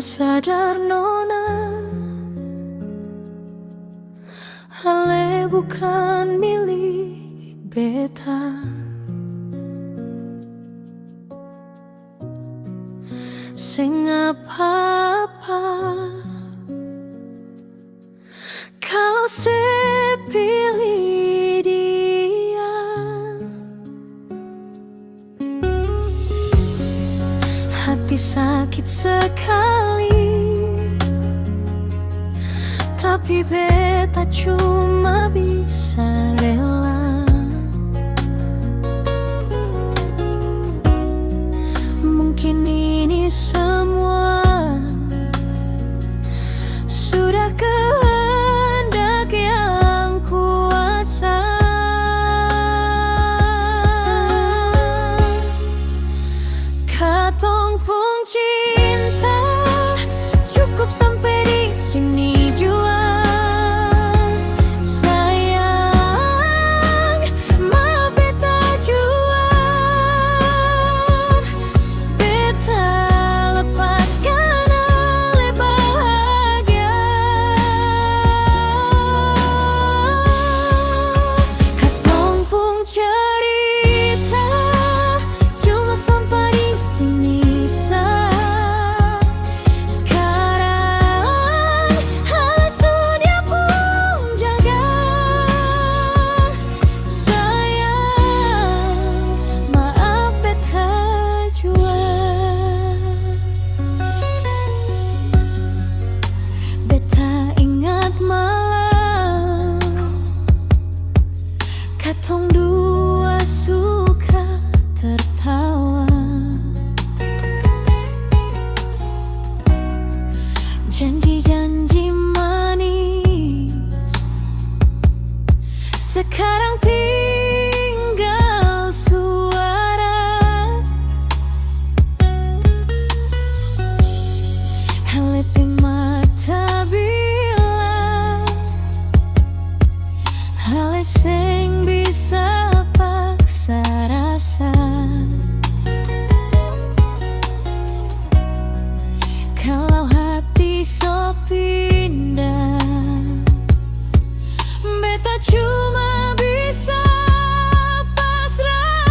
sadar nona, hale bukan milik beta. Sing apa-apa kalau saya pilih dia. Hati sakit sekali, tapi beta cuma bisa rela. Mungkin ini semua sudah kehendak yang kuasa. Katong pun cinta cukup sampai di sini jua. Sayang, maaf beta jua. Beta lepaskan ale bahagia. Katong pun cerita cuma sampai di sini saja. Sekarang hasil dia pun jaga. Sayang, maaf beta jua. Beta ingat malam katong dua suka tertawa. Janji-janji manis sekarang tinggal suara. Halepi mata bilang hale sing bisa paksa rasa. Kalau hati so pindah, beta cuma bisa pasrah.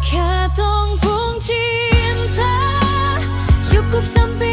Katong pun cinta cukup sampai